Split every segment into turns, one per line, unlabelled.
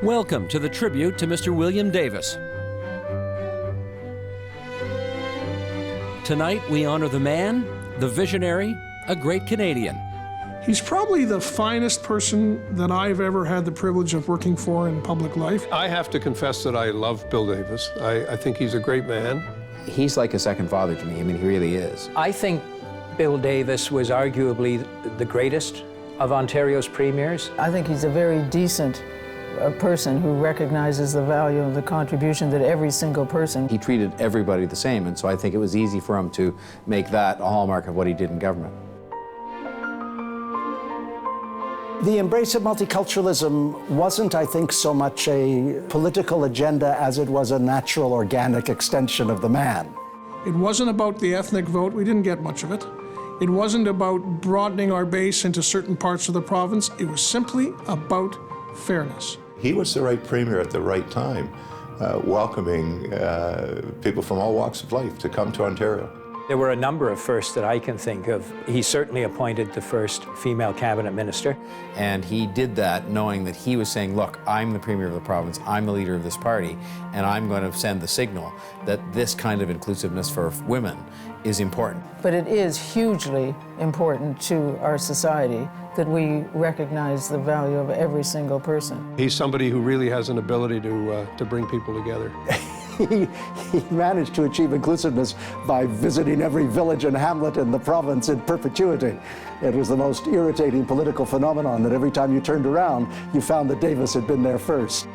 Welcome to the tribute to Mr. William Davis. Tonight, we honor the man, the visionary, a great Canadian.
He's probably the finest person that I've ever had the privilege of working for in public life.
I have to confess that I love Bill Davis. I think he's a great man.
He's like a second father to me. I mean, he really is.
I think Bill Davis was arguably the greatest of Ontario's premiers.
I think he's a very decent person who recognizes the value of the contribution that every single person.
He treated everybody the same, and so I think it was easy for him to make that a hallmark of what he did in government.
The embrace of multiculturalism wasn't, I think, so much a political agenda as it was a natural, organic extension of the man.
It wasn't about the ethnic vote. We didn't get much of it. It wasn't about broadening our base into certain parts of the province. It was simply about fairness.
He was the right premier at the right time, welcoming people from all walks of life to come to Ontario.
There were a number of firsts that I can think of. He certainly appointed the first female cabinet minister.
And he did that knowing that he was saying, look, I'm the premier of the province, I'm the leader of this party, and I'm going to send the signal that this kind of inclusiveness for women is important.
But it is hugely important to our society that we recognize the value of every single person.
He's somebody who really has an ability to bring people together.
He managed to achieve inclusiveness by visiting every village and hamlet in the province in perpetuity. It was the most irritating political phenomenon that every time you turned around, you found that Davis had been there first.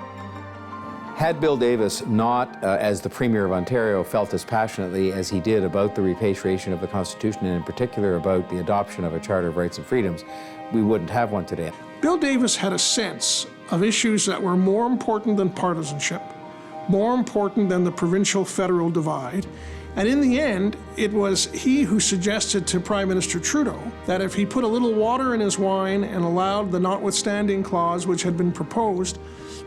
Had Bill Davis not, as the Premier of Ontario, felt as passionately as he did about the repatriation of the Constitution, and in particular about the adoption of a Charter of Rights and Freedoms, we wouldn't have one today.
Bill Davis had a sense of issues that were more important than partisanship, more important than the provincial-federal divide. And in the end, it was he who suggested to Prime Minister Trudeau that if he put a little water in his wine and allowed the notwithstanding clause, which had been proposed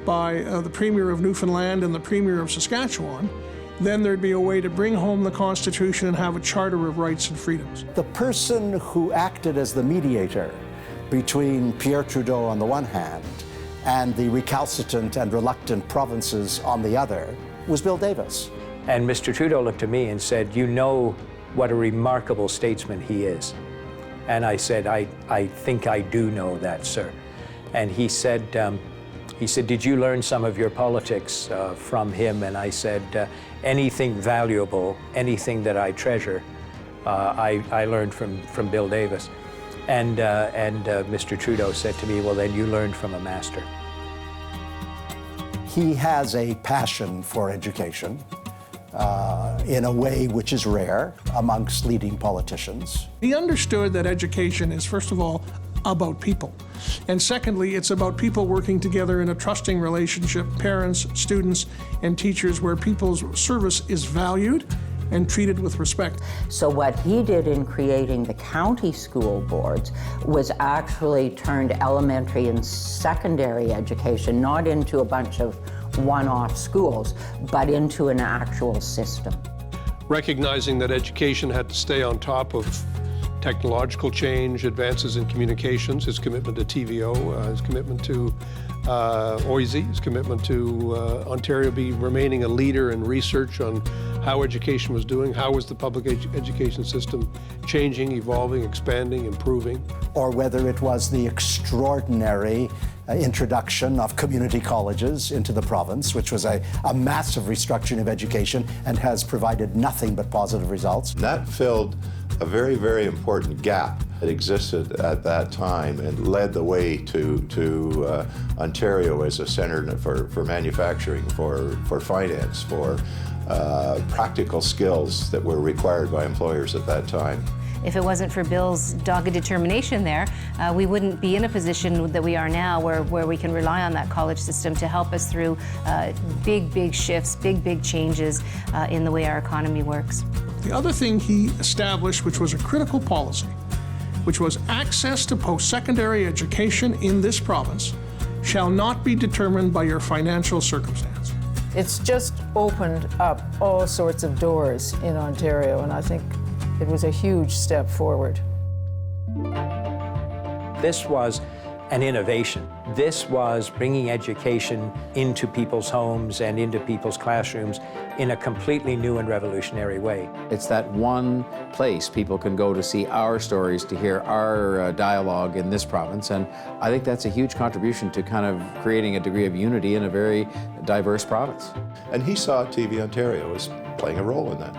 by the Premier of Newfoundland and the Premier of Saskatchewan, then there'd be a way to bring home the Constitution and have a Charter of Rights and Freedoms.
The person who acted as the mediator between Pierre Trudeau on the one hand and the recalcitrant and reluctant provinces on the other was Bill Davis.
And Mr. Trudeau looked at me and said, you know what a remarkable statesman he is. And I said, I think I do know that, sir. And he said, did you learn some of your politics from him? And I said, anything valuable, anything that I treasure, I learned from Bill Davis. And Mr. Trudeau said to me, well, then you learned from a master.
He has a passion for education in a way which is rare amongst leading politicians.
He understood that education is, first of all, about people. And secondly, it's about people working together in a trusting relationship, parents, students, and teachers, where people's service is valued and treated with respect.
So what he did in creating the county school boards was actually turned elementary and secondary education not into a bunch of one-off schools, but into an actual system.
Recognizing that education had to stay on top of technological change, advances in communications, his commitment to TVO, his commitment to OISE, his commitment to Ontario remaining a leader in research on how education was doing, how was the public education system changing, evolving, expanding, improving.
Or whether it was the extraordinary introduction of community colleges into the province, which was a massive restructuring of education and has provided nothing but positive results.
That filled a very, very important gap that existed at that time and led the way to Ontario as a center for manufacturing, for finance, for practical skills that were required by employers at that time.
If it wasn't for Bill's dogged determination there, we wouldn't be in a position that we are now where we can rely on that college system to help us through big shifts, big changes in the way our economy works.
The other thing he established, which was a critical policy, which was access to post-secondary education in this province shall not be determined by your financial circumstance.
It's just opened up all sorts of doors in Ontario, and I think it was a huge step forward.
This was an innovation. This was bringing education into people's homes and into people's classrooms in a completely new and revolutionary way.
It's that one place people can go to see our stories, to hear our dialogue in this province, and I think that's a huge contribution to kind of creating a degree of unity in a very diverse province.
And he saw TV Ontario as playing a role in that.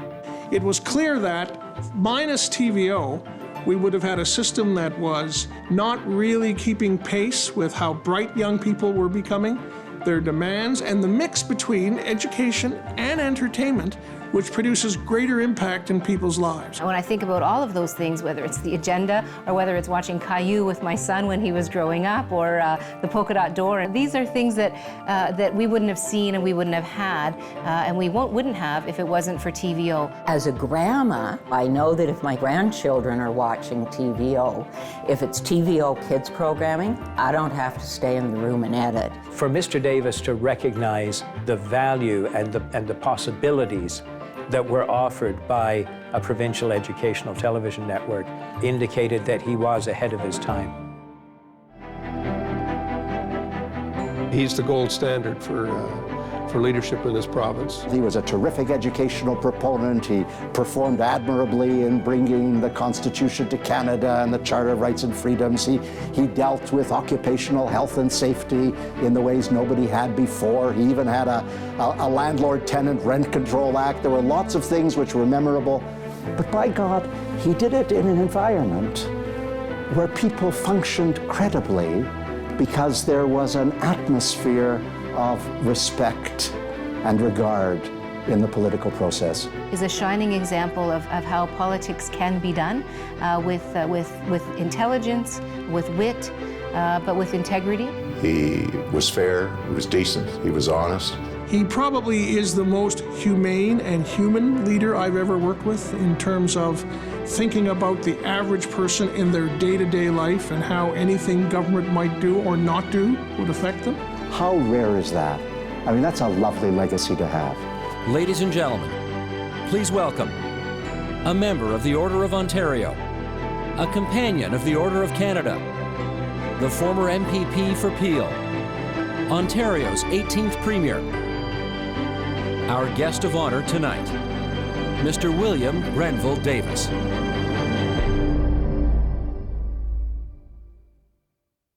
It was clear that minus TVO, we would have had a system that was not really keeping pace with how bright young people were becoming, their demands, and the mix between education and entertainment, which produces greater impact in people's lives.
When I think about all of those things, whether it's the agenda or whether it's watching Caillou with my son when he was growing up, or the Polka Dot Door, these are things that that we wouldn't have seen and we wouldn't have had, and we wouldn't have if it wasn't for TVO.
As a grandma, I know that if my grandchildren are watching TVO, if it's TVO kids programming, I don't have to stay in the room and edit.
For Mr. Davis to recognize the value and the possibilities that were offered by a provincial educational television network indicated that he was ahead of his time.
He's the gold standard for leadership in this province.
He was a terrific educational proponent. He performed admirably in bringing the Constitution to Canada and the Charter of Rights and Freedoms. He dealt with occupational health and safety in the ways nobody had before. He even had a landlord-tenant rent control act. There were lots of things which were memorable. But by God, he did it in an environment where people functioned credibly because there was an atmosphere of respect and regard in the political process.
Is a shining example of how politics can be done with intelligence, with wit, but with integrity.
He was fair, he was decent, he was honest.
He probably is the most humane and human leader I've ever worked with in terms of thinking about the average person in their day-to-day life and how anything government might do or not do would affect them.
How rare is that? I mean, that's a lovely legacy to have.
Ladies and gentlemen, please welcome a member of the Order of Ontario, a companion of the Order of Canada, the former MPP for Peel, Ontario's 18th Premier. Our guest of honor tonight, Mr. William Grenville Davis.